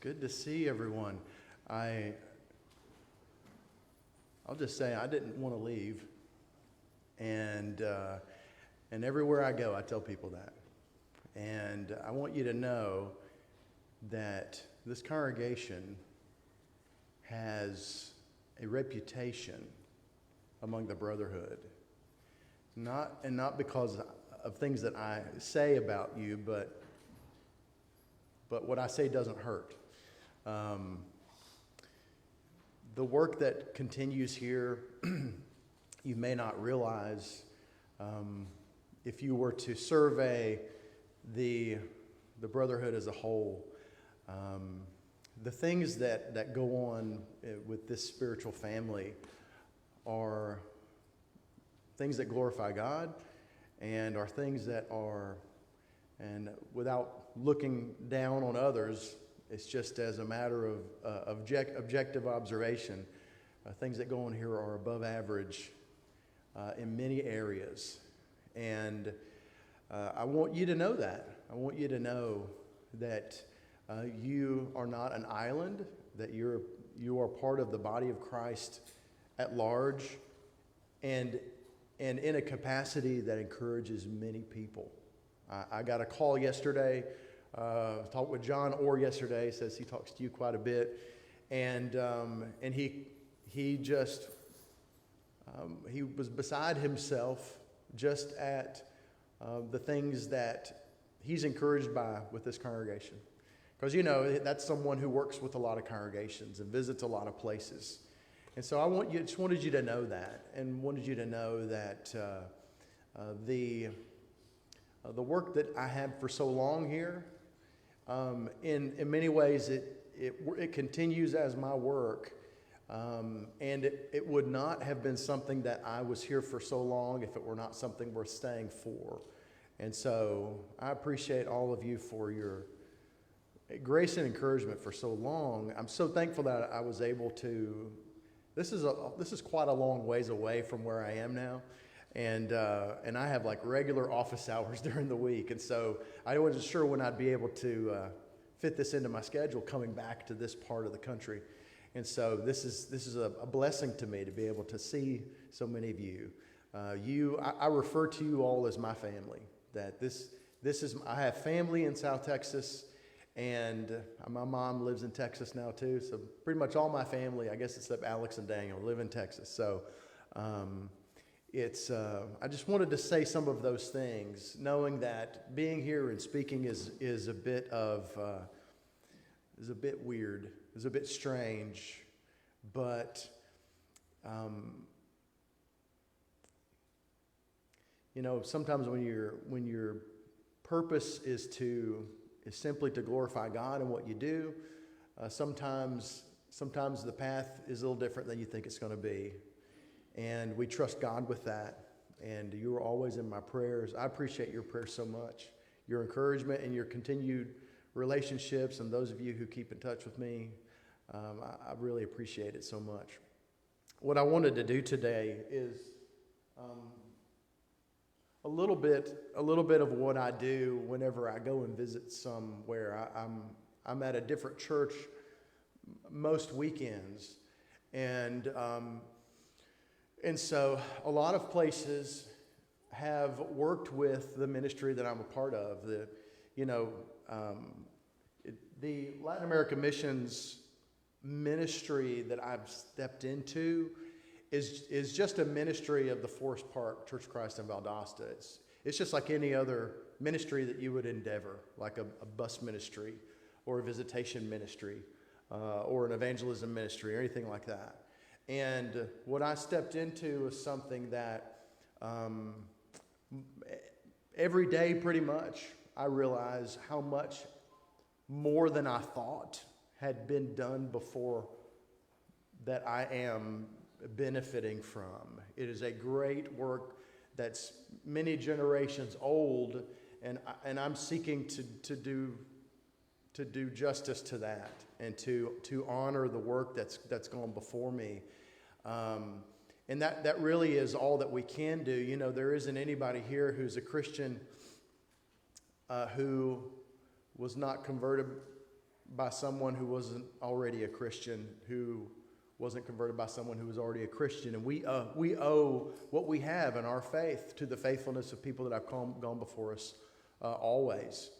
good to see everyone. I'll just say I didn't want to leave, and everywhere I go, I tell people that. And I want you to know that this congregation has a reputation among the brotherhood, not because of things that I say about you, but what I say doesn't hurt. The work that continues here, you may not realize, if you were to survey the brotherhood as a whole, the things that go on with this spiritual family are things that glorify God and are things that are, and without looking down on others, it's just as a matter of objective observation. Things that go on here are above average in many areas. And I want you to know that. I want you to know that you are not an island, that you are part of the body of Christ at large, and in a capacity that encourages many people. I got a call yesterday. Talked with John Orr yesterday. Says he talks to you quite a bit, and he just he was beside himself just at the things that he's encouraged by with this congregation, because that's someone who works with a lot of congregations and visits a lot of places, and so just wanted you to know that, and wanted you to know that the work that I have for so long here. In many ways, it continues as my work, and it would not have been something that I was here for so long if it were not something worth staying for. And so I appreciate all of you for your grace and encouragement for so long. I'm so thankful that I was able to. This is quite a long ways away from where I am now. And I have like regular office hours during the week, and so I wasn't sure when I'd be able to fit this into my schedule coming back to this part of the country, and so this is a blessing to me to be able to see so many of you. I refer to you all as my family. That this is, I have family in South Texas, and my mom lives in Texas now too. So pretty much all my family, I guess except Alex and Daniel, live in Texas. So. I just wanted to say some of those things, knowing that being here and speaking is a bit weird, is a bit strange, but sometimes when your purpose is simply to glorify God in what you do, sometimes the path is a little different than you think it's going to be. And we trust God with that. And you are always in my prayers. I appreciate your prayers so much, your encouragement and your continued relationships, and those of you who keep in touch with me. I really appreciate it so much. What I wanted to do today is a little bit of what I do whenever I go and visit somewhere. I'm at a different church most weekends, and so a lot of places have worked with the ministry that I'm a part of. The Latin America missions ministry that I've stepped into is just a ministry of the Forest Park Church of Christ in Valdosta. It's just like any other ministry that you would endeavor, like a bus ministry or a visitation ministry or an evangelism ministry or anything like that. And what I stepped into was something that every day pretty much I realize how much more than I thought had been done before that I am benefiting from. It is a great work that's many generations old, and I'm seeking to do justice to that and to honor the work that's gone before me. And that really is all that we can do. There isn't anybody here who's a Christian who was not converted by someone who wasn't already a Christian, who wasn't converted by someone who was already a Christian. And we owe what we have in our faith to the faithfulness of people that have gone before us always.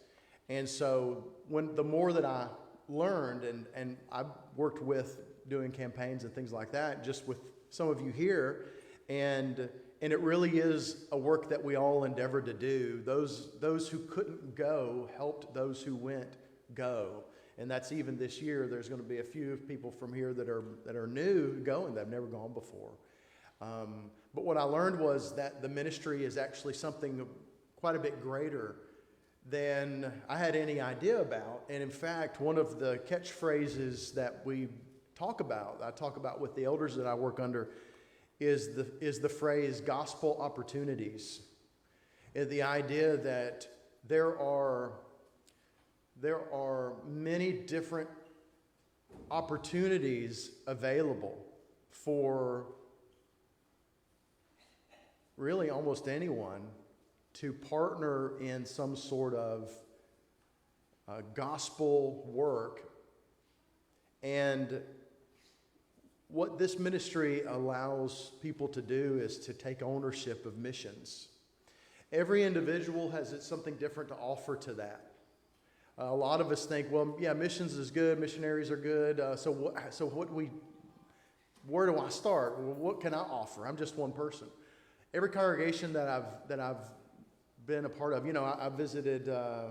And so the more that I learned, and I worked with doing campaigns and things like that, just with some of you here, and it really is a work that we all endeavored to do. Those who couldn't go helped those who went go. And that's even this year. There's going to be a few people from here that are new going, that have never gone before. But what I learned was that the ministry is actually something quite a bit greater than I had any idea about. And in fact, one of the catchphrases that I talk about with the elders that I work under, is the phrase gospel opportunities. And the idea that there are many different opportunities available for really almost anyone to partner in some sort of gospel work. And what this ministry allows people to do is to take ownership of missions. Every individual has something different to offer to that. A lot of us think, well, yeah, missions is good, missionaries are good. Where do I start? Well, what can I offer? I'm just one person. Every congregation that I've been a part of, I visited, I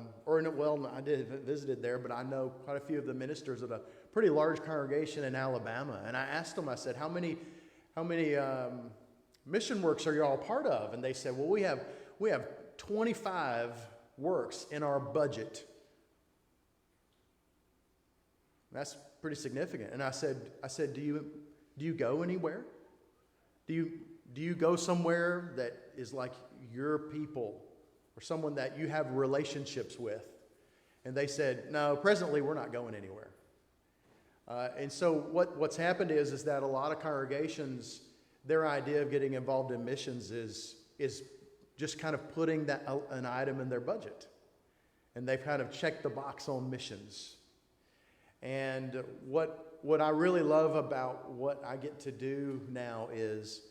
did visited there, but I know quite a few of the ministers at a pretty large congregation in Alabama, and I asked them, I said, how many mission works are you all part of? And they said, well, we have 25 works in our budget. That's pretty significant. And I said, do you go anywhere? Do you go somewhere that is like your people or someone that you have relationships with? And they said, no, presently we're not going anywhere. And so what's happened is that a lot of congregations, their idea of getting involved in missions is just kind of putting an item in their budget. And they've kind of checked the box on missions. And what I really love about what I get to do now is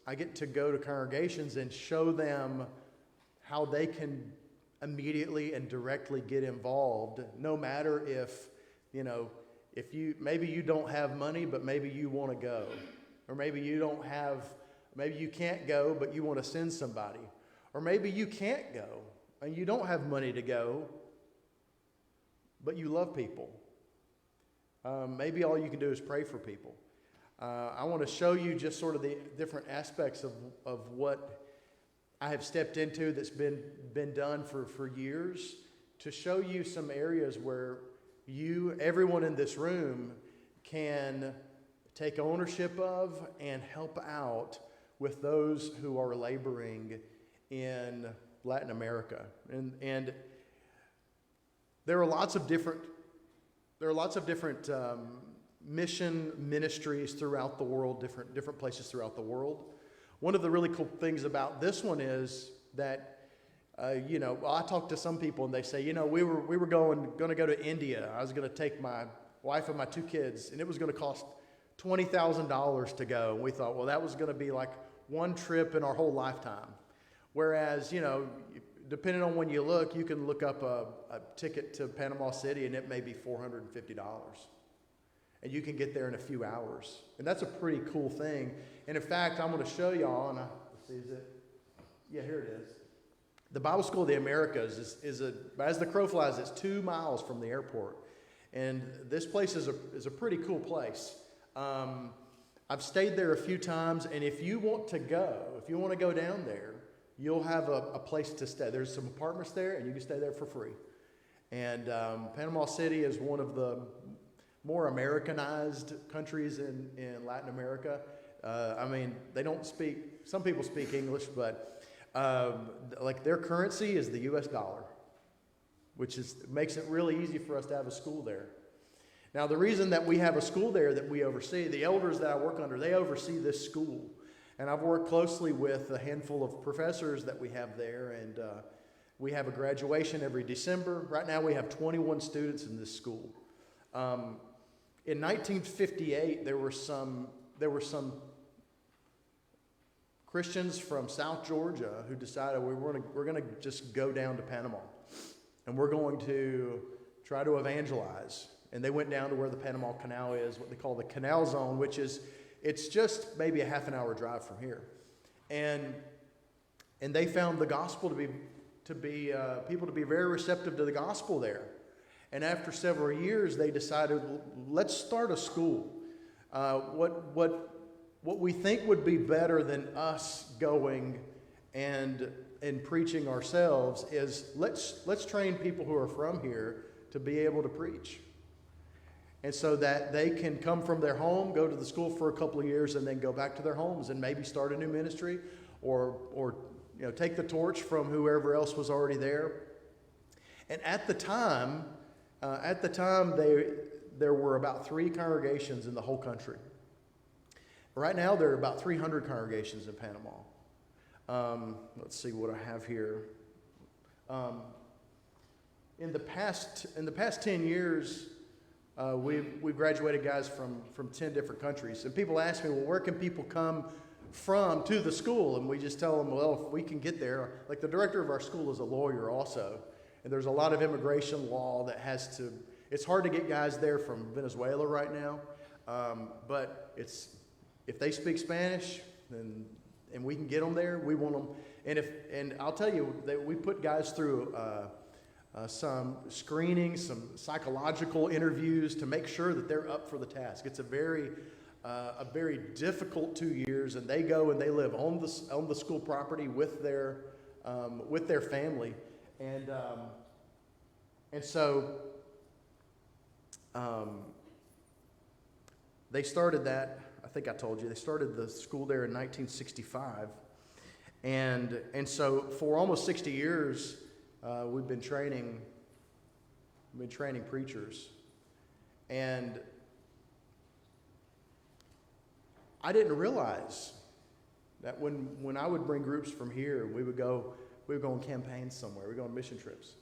I get to go to congregations and show them how they can immediately and directly get involved, no matter if maybe you don't have money, but maybe you want to go. Or maybe maybe you can't go, but you want to send somebody. Or maybe you can't go and you don't have money to go, but you love people. Maybe all you can do is pray for people. I want to show you just sort of the different aspects of what I have stepped into that's been done for years, to show you some areas where everyone in this room, can take ownership of and help out with those who are laboring in Latin America. And there are lots of different mission ministries throughout the world, different places throughout the world. One of the really cool things about this one is that I talked to some people and they say, we were going to go to India. I was going to take my wife and my 2 kids, and it was going to cost $20,000 to go. And we thought, well, that was going to be like one trip in our whole lifetime. Whereas, depending on when you look, you can look up a ticket to Panama City and it may be $450. And you can get there in a few hours. And that's a pretty cool thing. And in fact, I'm going to show y'all, and let's see, is it? Yeah, here it is. The Bible School of the Americas is as the crow flies, it's 2 miles from the airport. And this place is a pretty cool place. I've stayed there a few times, and if you want to go down there, you'll have a place to stay. There's some apartments there, and you can stay there for free. And Panama City is one of the more Americanized countries in Latin America. Some people speak English, but like their currency is the U.S. dollar, which makes it really easy for us to have a school there. Now, the reason that we have a school there that we oversee, the elders that I work under, they oversee this school. And I've worked closely with a handful of professors that we have there, We have a graduation every December. Right now we have 21 students in this school. In 1958, there were some Christians from South Georgia who decided we're going to just go down to Panama, and we're going to try to evangelize. And they went down to where the Panama Canal is, what they call the Canal Zone, which is, it's just maybe a half an hour drive from here. And they found the gospel to be people to be very receptive to the gospel there. And after several years, they decided, let's start a school. What we think would be better than us going and preaching ourselves is let's train people who are from here to be able to preach. And so that they can come from their home, go to the school for a couple of years, and then go back to their homes and maybe start a new ministry or take the torch from whoever else was already there. And at the time, there were about 3 congregations in the whole country. Right now, there are about 300 congregations in Panama. Let's see what I have here. In the past 10 years, we've graduated guys from 10 different countries. And people ask me, well, where can people come from to the school? And we just tell them, well, if we can get there. Like the director of our school is a lawyer also. And there's a lot of immigration law that has to, it's hard to get guys there from Venezuela right now. But if they speak Spanish, and we can get them there, we want them. And I'll tell you that we put guys through some screening, some psychological interviews to make sure that they're up for the task. It's a very difficult 2 years, and they go and they live on the school property with their family, and so they started that. I think I told you they started the school there in 1965, and so for almost 60 years we've been training preachers, and I didn't realize that when I would bring groups from here, we would go on campaigns somewhere. We would go on mission trips.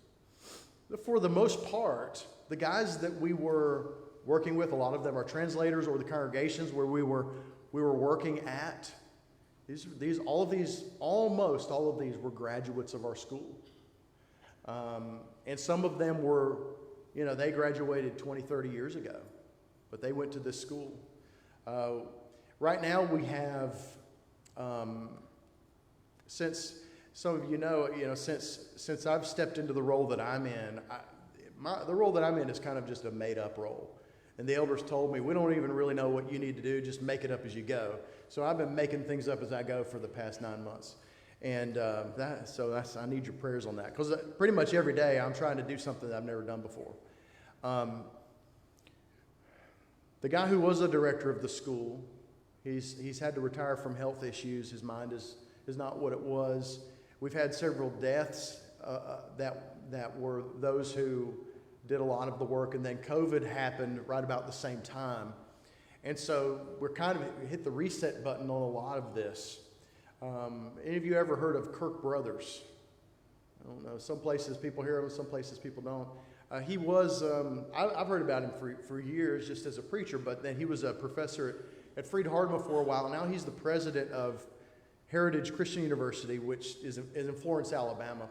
But for the most part, the guys that we were working with, a lot of them are translators or the congregations where we were working at. Almost all of these were graduates of our school. And some of them were, they graduated 20, 30 years ago, but they went to this school. Right now we have, since some of you know, since I've stepped into the role that I'm in, the role that I'm in is kind of just a made-up role. And the elders told me, we don't even really know what you need to do, just make it up as you go. So I've been making things up as I go for the past 9 months. And I need your prayers on that, because pretty much every day I'm trying to do something that I've never done before. The guy who was the director of the school, he's had to retire from health issues. His mind is not what it was. We've had several deaths that were those who did a lot of the work, and then COVID happened right about the same time. And so we're kind of hit the reset button on a lot of this. Any of you ever heard of Kirk Brothers? I don't know. Some places people hear of him, some places people don't. He was, I've heard about him for years just as a preacher, but then he was a professor at Freed-Hardeman for a while. Now he's the president of Heritage Christian University, which is in Florence, Alabama.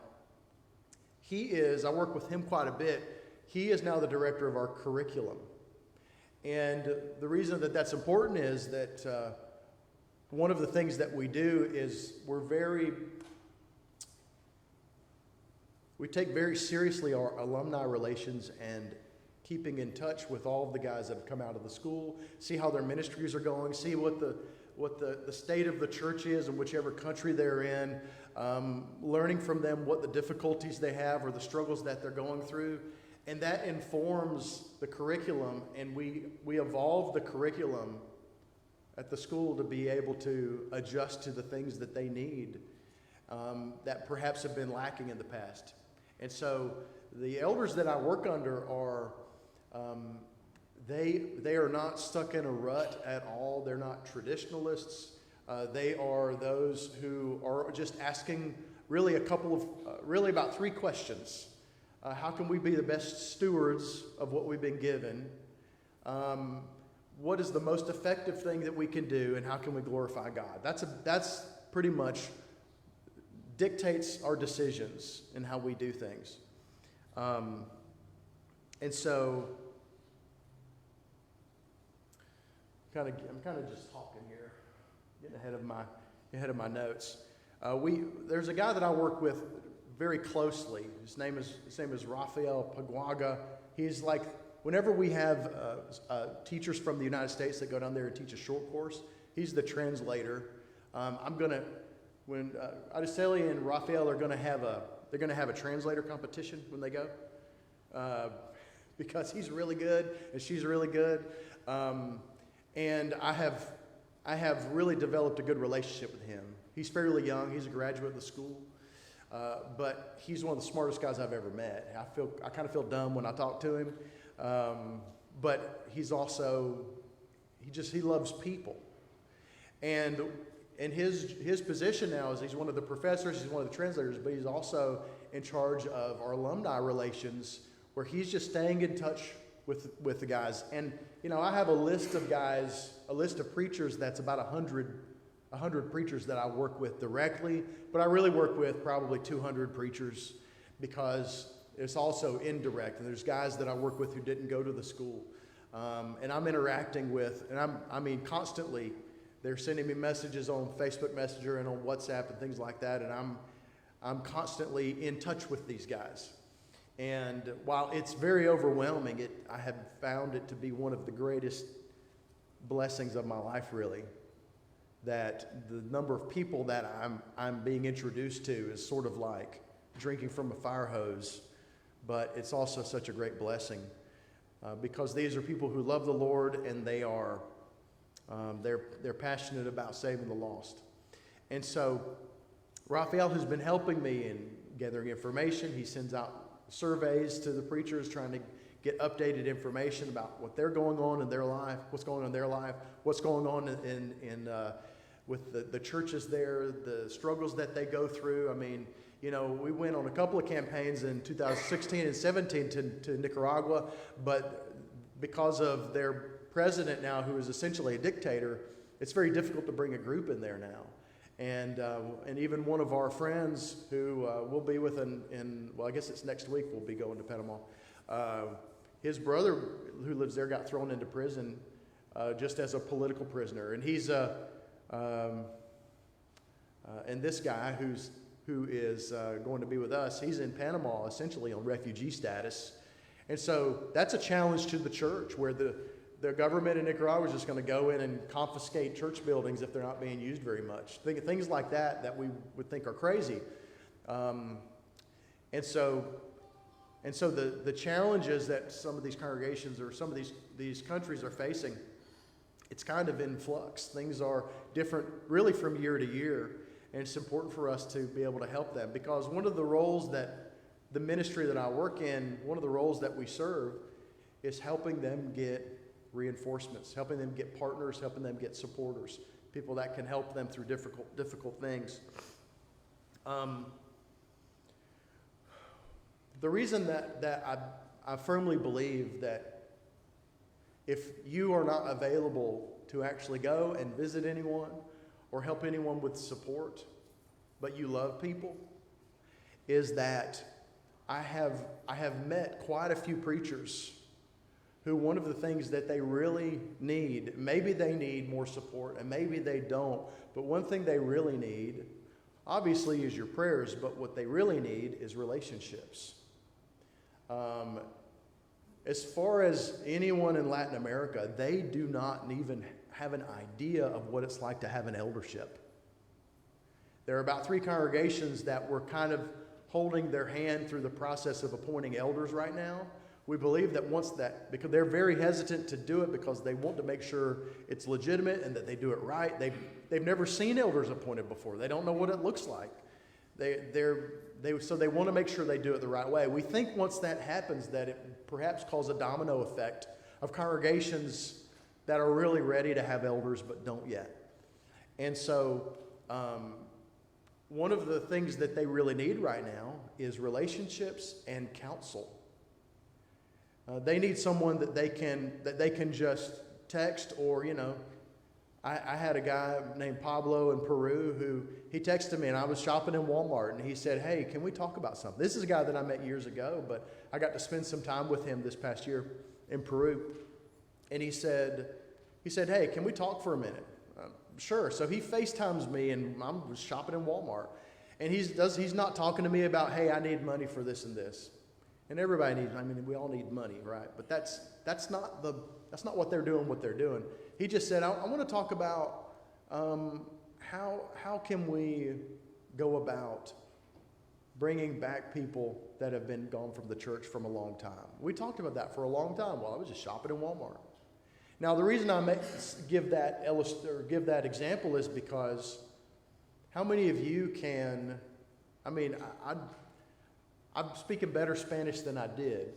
I work with him quite a bit. He is now the director of our curriculum. And the reason that that's important is that one of the things that we do is we take very seriously our alumni relations and keeping in touch with all of the guys that have come out of the school, see how their ministries are going, see what the state of the church is in whichever country they're in, learning from them what the difficulties they have or the struggles that they're going through. And that informs the curriculum, and we evolve the curriculum at the school to be able to adjust to the things that they need that perhaps have been lacking in the past. And so the elders that I work under are, they are not stuck in a rut at all. They're not traditionalists. They are those who are just asking really really about three questions. How can we be the best stewards of what we've been given? What is the most effective thing that we can do, and how can we glorify God? That's pretty much dictates our decisions and how we do things. And so, I'm kind of just talking here, getting ahead of my notes. There's a guy that I work with very closely. His name is Rafael Paguaga. He's like, whenever we have teachers from the United States that go down there and teach a short course, he's the translator. When Adeseli and Rafael are going to have a translator competition when they go, because he's really good and she's really good, and I have really developed a good relationship with him. He's fairly young. He's a graduate of the school. But he's one of the smartest guys I've ever met. I kind of feel dumb when I talk to him. But he's also, he loves people. And his position now is he's one of the professors, he's one of the translators, but he's also in charge of our alumni relations, where he's just staying in touch with the guys. And, I have a list of preachers that's about 100 preachers that I work with directly, but I really work with probably 200 preachers, because it's also indirect. And there's guys that I work with who didn't go to the school. And I'm interacting with, and constantly, they're sending me messages on Facebook Messenger and on WhatsApp and things like that, and I'm constantly in touch with these guys. And while it's very overwhelming, I have found it to be one of the greatest blessings of my life, really. That the number of people that I'm being introduced to is sort of like drinking from a fire hose, but it's also such a great blessing, because these are people who love the Lord, and they're passionate about saving the lost. And so Raphael has been helping me in gathering information. He sends out surveys to the preachers, trying to get updated information about what they're going on in their life, what's going on in their life, what's going on with the churches there, the struggles that they go through. We went on a couple of campaigns in 2016 and 17 to Nicaragua, but because of their president now, who is essentially a dictator, it's very difficult to bring a group in there now. And even one of our friends who we'll be with I guess it's next week, we'll be going to Panama. His brother, who lives there, got thrown into prison just as a political prisoner, and he's and this guy who is going to be with us, he's in Panama essentially on refugee status. And so that's a challenge to the church, where the government in Nicaragua is just going to go in and confiscate church buildings if they're not being used very much. Things like that we would think are crazy. And so the challenges that some of these congregations or some of these countries are facing, it's kind of in flux. Things are different really from year to year, and it's important for us to be able to help them, because one of the roles that the ministry that I work in, one of the roles that we serve is helping them get reinforcements, helping them get partners, helping them get supporters, people that can help them through difficult things. The reason that I firmly believe that if you are not available to actually go and visit anyone or help anyone with support, but you love people, is that I have met quite a few preachers who one of the things that they really need, maybe they need more support and maybe they don't, but one thing they really need, obviously, is your prayers, but what they really need is relationships. As far as anyone in Latin America, they do not even have an idea of what it's like to have an eldership. There are about 3 congregations that were kind of holding their hand through the process of appointing elders right now. We believe that because they're very hesitant to do it because they want to make sure it's legitimate and that they do it right. They've never seen elders appointed before. They don't know what it looks like. So they want to make sure they do it the right way. We think once that happens that it perhaps causes a domino effect of congregations that are really ready to have elders but don't yet. And so one of the things that they really need right now is relationships and counsel. They need someone that they can just text, or I had a guy named Pablo in Peru who he texted me, and I was shopping in Walmart, and he said, "Hey, can we talk about something?" This is a guy that I met years ago, but I got to spend some time with him this past year in Peru, and he said, "Hey, can we talk for a minute?" Sure. So he FaceTimes me, and I'm shopping in Walmart, and he's not talking to me about, "Hey, I need money for this and this." And everybody needs, we all need money, right? But that's not what they're doing. He just said, I want to talk about how can we go about bringing back people that have been gone from the church from a long time. We talked about that for a long time while I was just shopping in Walmart. Now, the reason I give that example is because how many of you can, I'm speaking better Spanish than I did,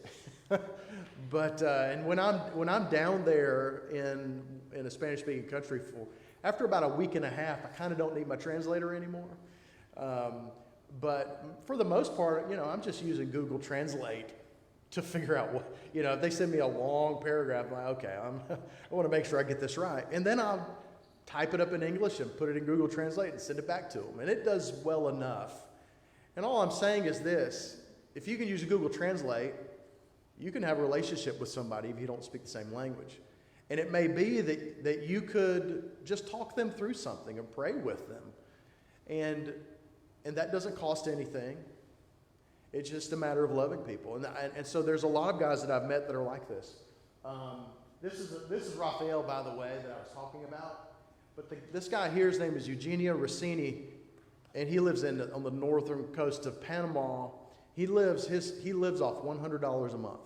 but and when I'm down there in a Spanish-speaking country after about a week and a half, I kind of don't need my translator anymore. But for the most part, I'm just using Google Translate to figure out what, if they send me a long paragraph, I'm like, okay, I want to make sure I get this right, and then I'll type it up in English and put it in Google Translate and send it back to them, and it does well enough. And all I'm saying is this. If you can use Google Translate, you can have a relationship with somebody if you don't speak the same language. And it may be that you could just talk them through something and pray with them. And that doesn't cost anything. It's just a matter of loving people. And so there's a lot of guys that I've met that are like this. This is Raphael, by the way, that I was talking about. But this guy here, his name is Eugenio Rossini, and he lives on the northern coast of Panama. He lives off $100 a month.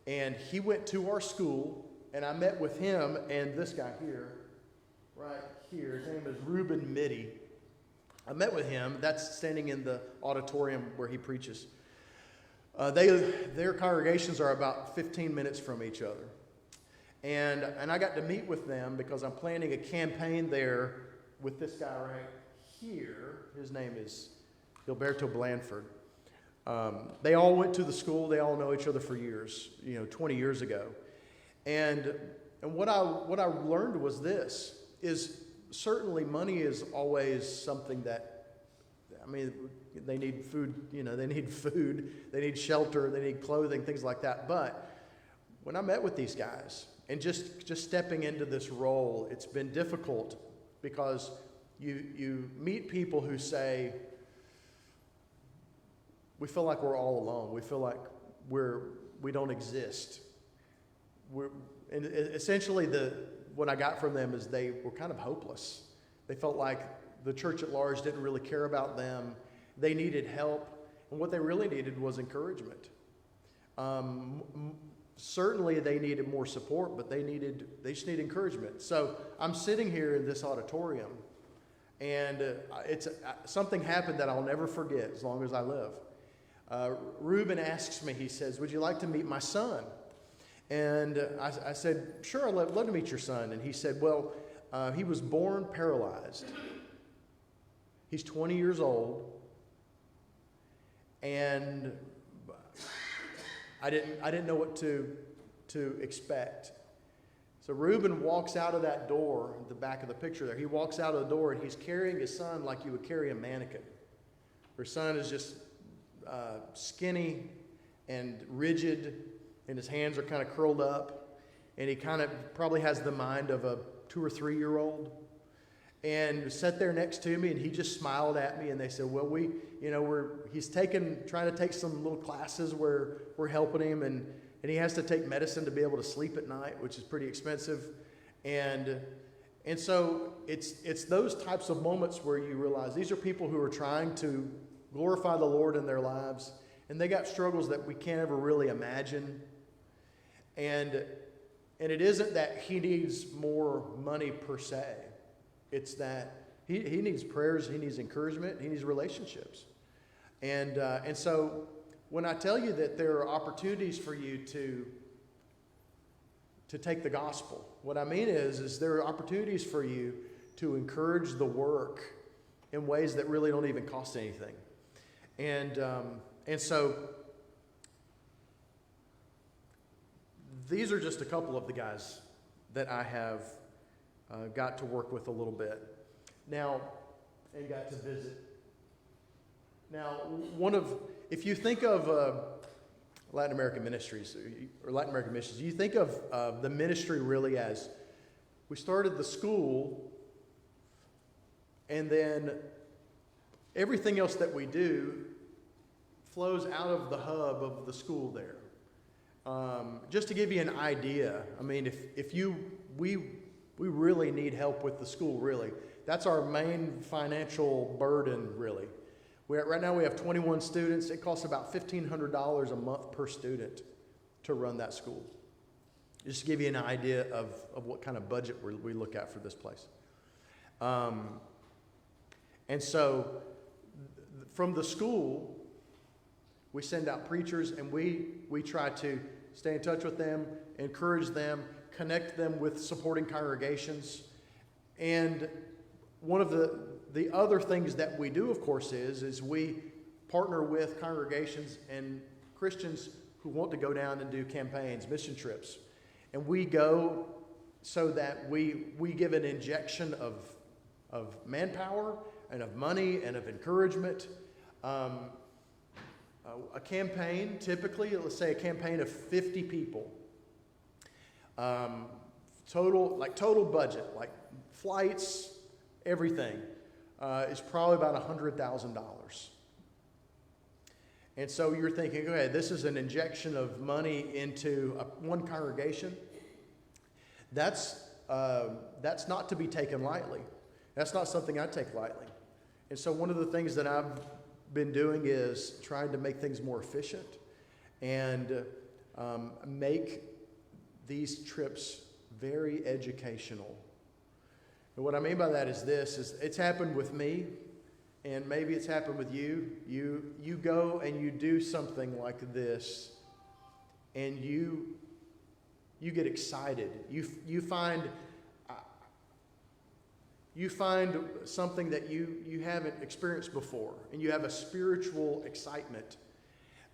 And he went to our school, and I met with him and this guy here, right here. His name is Ruben Mitty. I met with him. That's standing in the auditorium where he preaches. Their congregations are about 15 minutes from each other. And I got to meet with them because I'm planning a campaign there with this guy right here. His name is Gilberto Blanford. They all went to the school. They all know each other for years, 20 years ago. And what I learned was this, is certainly money is always something that, they need food, they need shelter, they need clothing, things like that. But when I met with these guys and just stepping into this role, it's been difficult because you meet people who say, we feel like we're all alone. We feel like we don't exist. And essentially what I got from them is they were kind of hopeless. They felt like the church at large didn't really care about them. They needed help, and what they really needed was encouragement. Certainly they needed more support, but they just need encouragement. So I'm sitting here in this auditorium, and something happened that I'll never forget as long as I live. Reuben asks me, he says, "Would you like to meet my son?" And I said, "Sure, I'd love to meet your son." And he said, "Well, he was born paralyzed. He's 20 years old, and I didn't know what to expect." So Reuben walks out of that door, the back of the picture there. He walks out of the door, and he's carrying his son like you would carry a mannequin. Her son is just skinny and rigid, and his hands are kind of curled up, and he kind of probably has the mind of a 2 or 3 year old. And sat there next to me, and he just smiled at me, and they said, "Well, he's trying to take some little classes where we're helping him, and he has to take medicine to be able to sleep at night, which is pretty expensive." And so it's those types of moments where you realize these are people who are trying to glorify the Lord in their lives, and they got struggles that we can't ever really imagine. And it isn't that he needs more money per se. It's that he needs prayers, he needs encouragement, he needs relationships. And so when I tell you that there are opportunities for you to take the gospel, what I mean is there are opportunities for you to encourage the work in ways that really don't even cost anything. And so these are just a couple of the guys that I have got to work with a little bit now and got to visit. Now, if you think of Latin American ministries or Latin American missions, you think of the ministry really as we started the school, and then everything else that we do flows out of the hub of the school there. Just to give you an idea, I mean, we really need help with the school, really. That's our main financial burden, really. Right now we have 21 students. It costs about $1,500 a month per student to run that school. Just to give you an idea of what kind of budget we look at for this place. And so from the school, we send out preachers, and we try to stay in touch with them, encourage them, connect them with supporting congregations. And one of the other things that we do, of course, is we partner with congregations and Christians who want to go down and do campaigns, mission trips. And we go so that we give an injection of manpower and of money and of encouragement. A campaign, typically, let's say a campaign of 50 people. Total budget, like flights, everything, is probably about $100,000. And so you're thinking, okay, this is an injection of money into one congregation. That's not to be taken lightly. That's not something I take lightly. And so one of the things that I've been doing is trying to make things more efficient and make these trips very educational. And what I mean by that is it's happened with me, and maybe it's happened with you. You go and you do something like this, and you get excited. You find something that you haven't experienced before, and you have a spiritual excitement.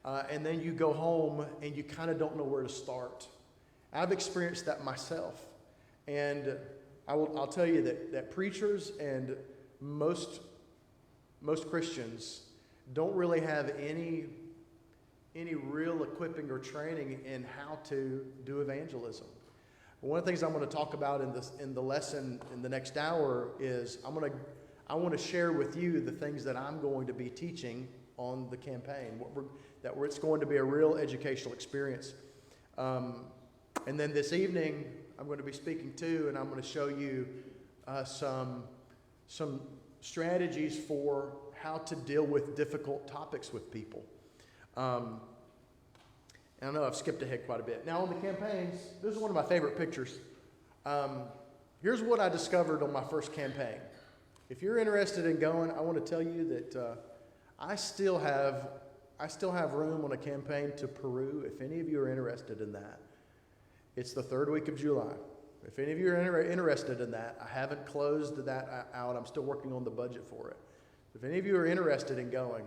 And then you go home and you kind of don't know where to start. I've experienced that myself. And I'll tell you that preachers and most Christians don't really have any real equipping or training in how to do evangelism. One of the things I'm going to talk about in the lesson in the next hour is I want to share with you the things that I'm going to be teaching on the campaign. It's going to be a real educational experience. And then this evening I'm going to be speaking too, and I'm going to show you some strategies for how to deal with difficult topics with people. I know I've skipped ahead quite a bit. Now on the campaigns, this is one of my favorite pictures. Here's what I discovered on my first campaign. If you're interested in going, I want to tell you that I still have room on a campaign to Peru. If any of you are interested in that, it's the third week of July. If any of you are interested in that, I haven't closed that out. I'm still working on the budget for it. If any of you are interested in going,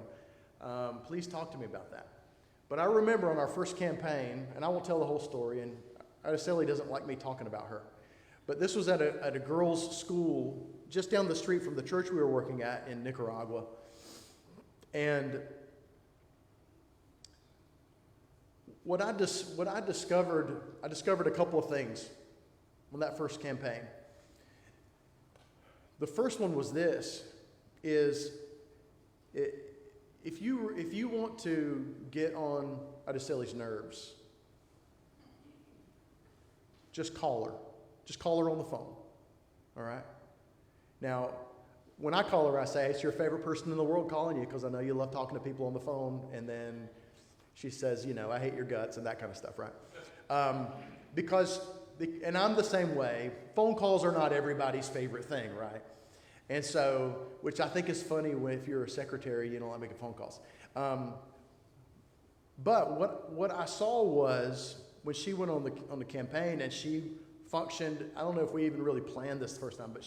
please talk to me about that. But I remember on our first campaign, and I won't tell the whole story, and Araceli doesn't like me talking about her, but this was at a girls' school just down the street from the church we were working at in Nicaragua. And what I discovered a couple of things on that first campaign. The first one was this, if you want to get on Araceli's nerves, just call her. Just call her on the phone, all right? Now, when I call her, I say, it's your favorite person in the world calling you because I know you love talking to people on the phone. And then she says, I hate your guts and that kind of stuff, right? And I'm the same way. Phone calls are not everybody's favorite thing, right? And so, which I think is funny if you're a secretary, you don't like making phone calls. But what I saw was when she went on the campaign and she functioned, I don't know if we even really planned this the first time, but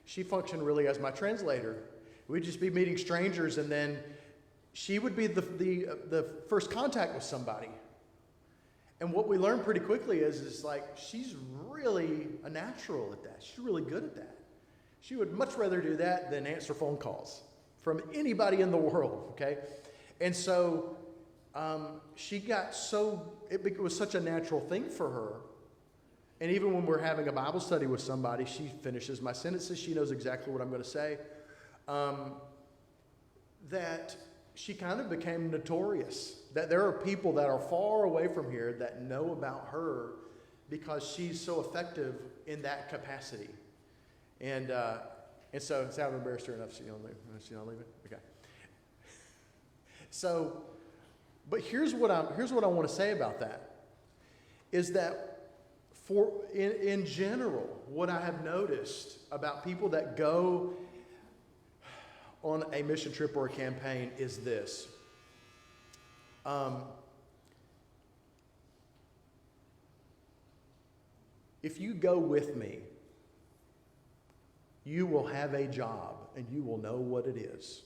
she functioned really as my translator. We'd just be meeting strangers, and then she would be the first contact with somebody. And what we learned pretty quickly is like, she's really a natural at that. She's really good at that. She would much rather do that than answer phone calls from anybody in the world, okay? And so she got it was such a natural thing for her. And even when we're having a Bible study with somebody, she finishes my sentences. She knows exactly what I'm going to say. That she kind of became notorious. That there are people that are far away from here that know about her because she's so effective in that capacity. And so, I've embarrassed her enough. She's not leaving? Okay. So, but here's what I want to say about that, is that in general, what I have noticed about people that go on a mission trip or a campaign is this. If you go with me, you will have a job and you will know what it is.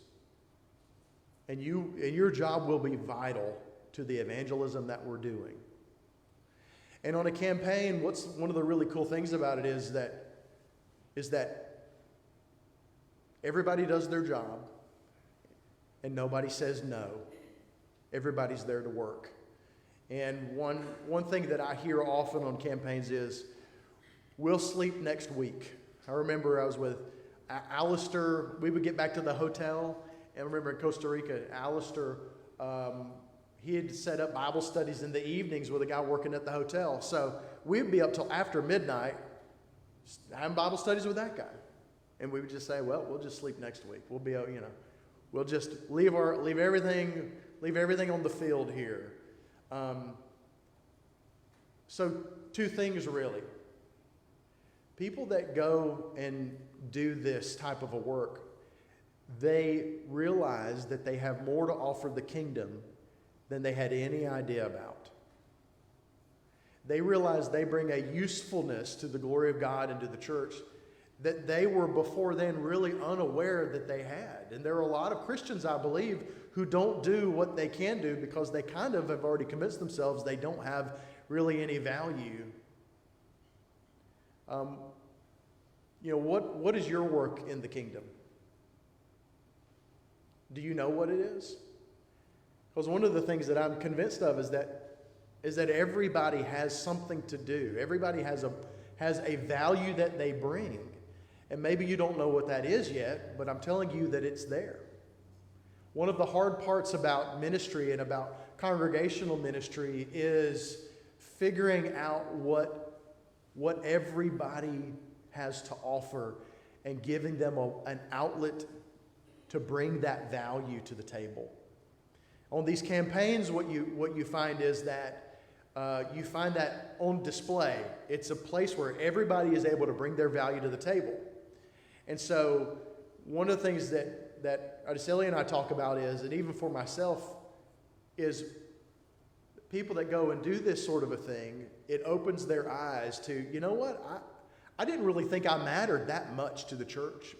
And your job will be vital to the evangelism that we're doing. And on a campaign, one of the really cool things about it is that everybody does their job and nobody says no. Everybody's there to work. And one thing that I hear often on campaigns is, we'll sleep next week. I remember I was with Alistair. We would get back to the hotel, and I remember in Costa Rica, Alistair, he had set up Bible studies in the evenings with a guy working at the hotel. So we'd be up till after midnight having Bible studies with that guy. And we would just say, well, we'll just sleep next week. We'll be, we'll just leave everything on the field here. So two things really. People that go and do this type of a work, they realize that they have more to offer the kingdom than they had any idea about. They realize they bring a usefulness to the glory of God and to the church that they were before then really unaware that they had. And there are a lot of Christians, I believe, who don't do what they can do because they kind of have already convinced themselves they don't have really any value. What is your work in the kingdom? Do you know what it is? Because one of the things that I'm convinced of is that everybody has something to do. Everybody has a value that they bring. And maybe you don't know what that is yet, but I'm telling you that it's there. One of the hard parts about ministry and about congregational ministry is figuring out what everybody has to offer and giving them an outlet to bring that value to the table. On these campaigns, what you find is that you find that on display. It's a place where everybody is able to bring their value to the table. And so one of the things that Araceli and I talk about is, and even for myself, is people that go and do this sort of a thing, it opens their eyes to, you know what, I didn't really think I mattered that much to the church.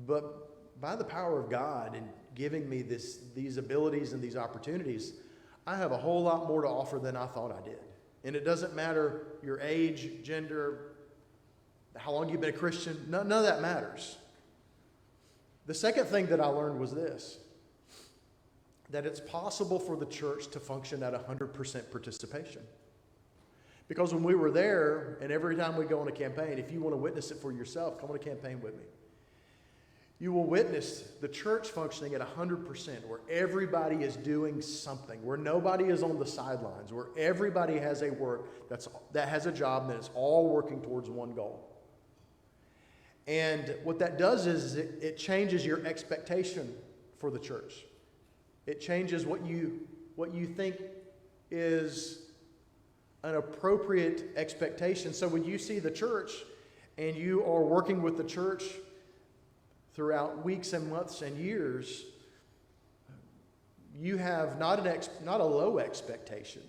But by the power of God and giving me these abilities and these opportunities, I have a whole lot more to offer than I thought I did. And it doesn't matter your age, gender, how long you've been a Christian, none of that matters. The second thing that I learned was this, that it's possible for the church to function at 100% participation. Because when we were there, and every time we go on a campaign, if you want to witness it for yourself, come on a campaign with me. You will witness the church functioning at 100%, where everybody is doing something, where nobody is on the sidelines, where everybody has a work that has a job and that is all working towards one goal. And what that does is it changes your expectation for the church. It changes what you think is an appropriate expectation. So when you see the church and you are working with the church throughout weeks and months and years, you have not a low expectation,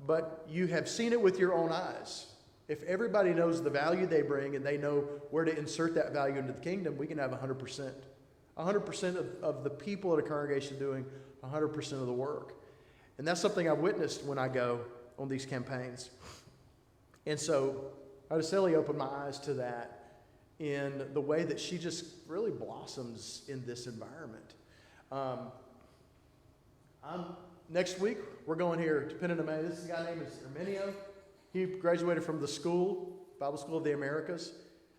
but you have seen it with your own eyes. If everybody knows the value they bring and they know where to insert that value into the kingdom, we can have 100%. 100% of the people at a congregation doing 100% of the work. And that's something I've witnessed when I go on these campaigns. And so Araceli opened my eyes to that in the way that she just really blossoms in this environment. Next week, we're going here to Pennsylvania. This guy named Herminio. He graduated from the school, Bible School of the Americas.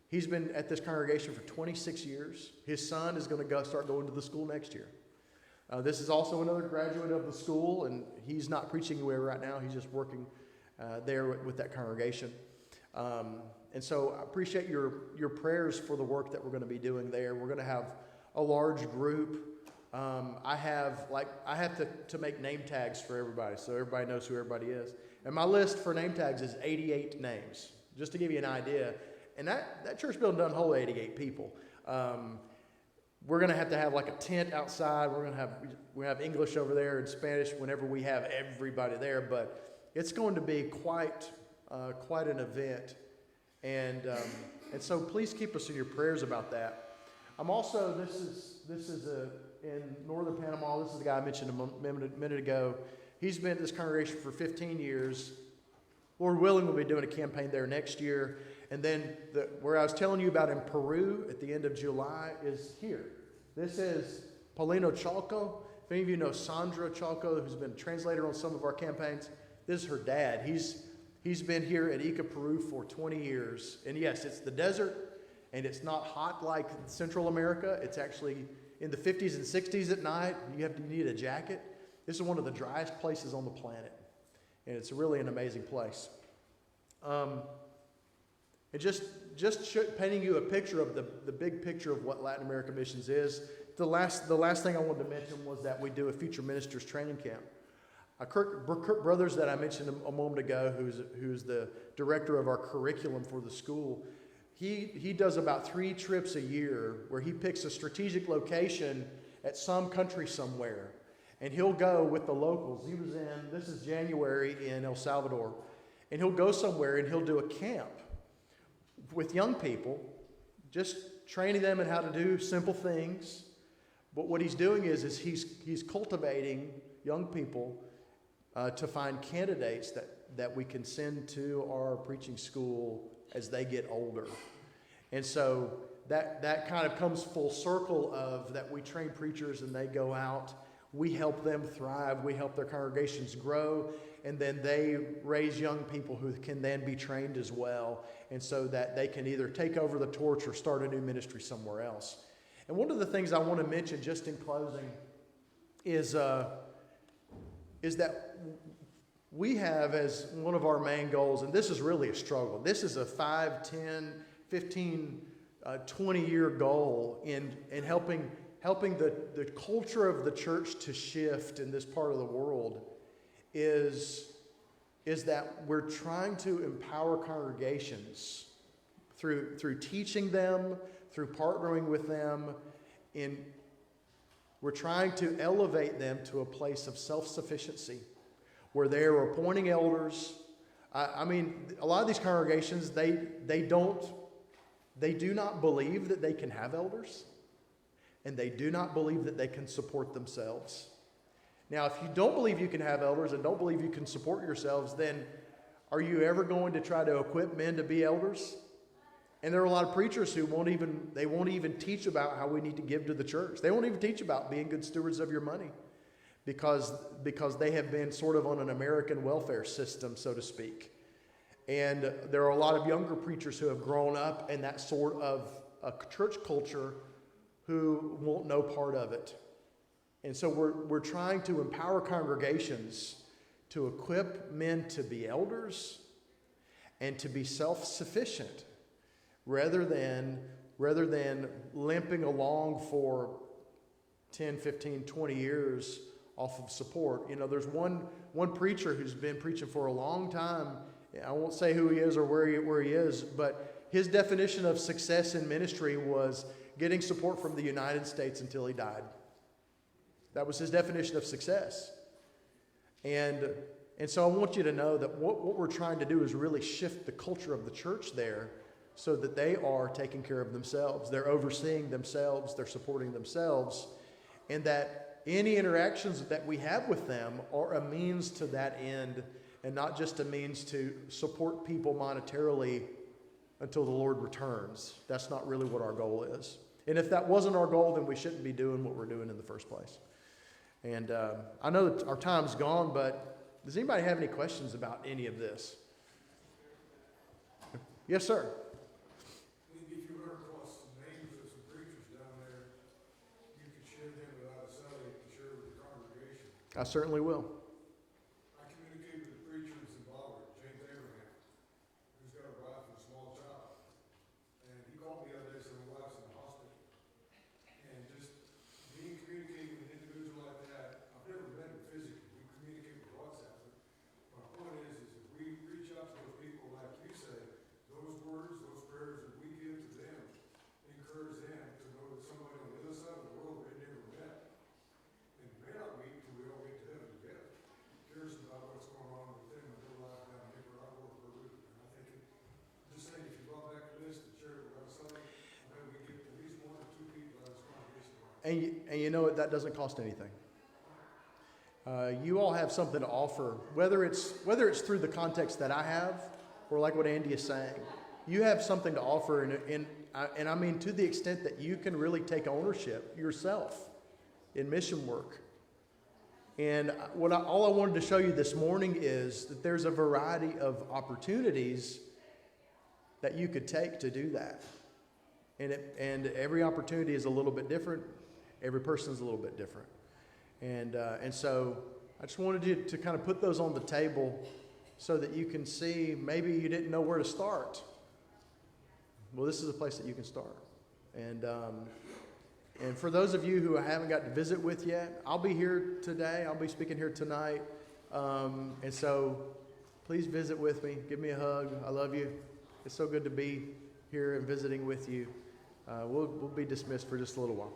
He's been at this congregation for 26 years. His son is going to start going to the school next year. This is also another graduate of the school, and he's not preaching anywhere right now. He's just working there with that congregation. And so I appreciate your prayers for the work that we're going to be doing there. We're going to have a large group. I have to make name tags for everybody so everybody knows who everybody is. And my list for name tags is 88 names, just to give you an idea. And that church building doesn't hold 88 people. We're going to have like a tent outside. We have English over there and Spanish whenever we have everybody there. But it's going to be quite an event. And so please keep us in your prayers about that. I'm also, this is in northern Panama. This is the guy I mentioned a minute ago. He's been at this congregation for 15 years. Lord willing, we'll be doing a campaign there next year. And then where I was telling you about in Peru at the end of July is here. This is Paulino Chalco. If any of you know Sandra Chalco, who's been a translator on some of our campaigns, this is her dad. He's been here at Ica, Peru for 20 years. And yes, it's the desert, and it's not hot like Central America. It's actually in the 50s and 60s at night. You need a jacket. This is one of the driest places on the planet. And it's really an amazing place. And just painting you a picture of the big picture of what Latin America Missions is, the last thing I wanted to mention was that we do a future ministers training camp. Kirk Brothers that I mentioned a moment ago, who's the director of our curriculum for the school, he does about 3 trips a year where he picks a strategic location at some country somewhere. And he'll go with the locals. This is January in El Salvador. And he'll go somewhere and he'll do a camp with young people, just training them in how to do simple things. But what he's doing is he's cultivating young people to find candidates that we can send to our preaching school as they get older. And so that kind of comes full circle of that we train preachers and they go out. We help them thrive. We help their congregations grow. And then they raise young people who can then be trained as well. And so that they can either take over the torch or start a new ministry somewhere else. And one of the things I want to mention just in closing is that we have as one of our main goals, and this is really a struggle. This is a 5, 10, 15, 20-year goal in helping the culture of the church to shift in this part of the world is that we're trying to empower congregations through teaching them, through partnering with them. We're trying to elevate them to a place of self-sufficiency where they are appointing elders. I mean, a lot of these congregations, they do not believe that they can have elders. And they do not believe that they can support themselves. Now, if you don't believe you can have elders and don't believe you can support yourselves, then are you ever going to try to equip men to be elders? And there are a lot of preachers who won't even teach about how we need to give to the church. They won't even teach about being good stewards of your money because they have been sort of on an American welfare system, so to speak. And there are a lot of younger preachers who have grown up in that sort of a church culture who won't know part of it. And so we're trying to empower congregations to equip men to be elders and to be self-sufficient rather than limping along for 10, 15, 20 years off of support. You know, there's one preacher who's been preaching for a long time. I won't say who he is or where he is, but his definition of success in ministry was getting support from the United States until he died. That was his definition of success. And And so I want you to know that what we're trying to do is really shift the culture of the church there so that they are taking care of themselves. They're overseeing themselves. They're supporting themselves. And that any interactions that we have with them are a means to that end and not just a means to support people monetarily until the Lord returns. That's not really what our goal is. And if that wasn't our goal, then we shouldn't be doing what we're doing in the first place. And I know that our time's gone, but does anybody have any questions about any of this? Yes, sir. If you run across some names of some preachers down there, you could share them without a salary to share with the congregation. I certainly will. I communicated with the preacher in Zimbabwe, James Abraham, who's got a wife and a small child. And he called me the other day and said, my wife's in the hospital. And just being communicating with an individual like that, I've never met him physically. We communicate with WhatsApp. But my point is if we reach out to those people like you say, those words, those prayers that we give to them, encourage them to know that somebody on the other side of the world they never met, and may not meet till we all get to heaven together, cares about what's going on with them in their life down here where I work for Luke. And I think just saying, if you brought back a list and shared it with us, maybe we get at least 1 or 2 people out of this congregation. And you know what? That doesn't cost anything. You all have something to offer, whether it's through the context that I have, or like what Andy is saying. You have something to offer, and I mean to the extent that you can really take ownership yourself in mission work. And all I wanted to show you this morning is that there's a variety of opportunities that you could take to do that. And every opportunity is a little bit different. Every person is a little bit different. And so I just wanted you to kind of put those on the table so that you can see, maybe you didn't know where to start. Well, this is a place that you can start. And for those of you who I haven't got to visit with yet, I'll be here today. I'll be speaking here tonight. And so please visit with me. Give me a hug. I love you. It's so good to be here and visiting with you. We'll be dismissed for just a little while.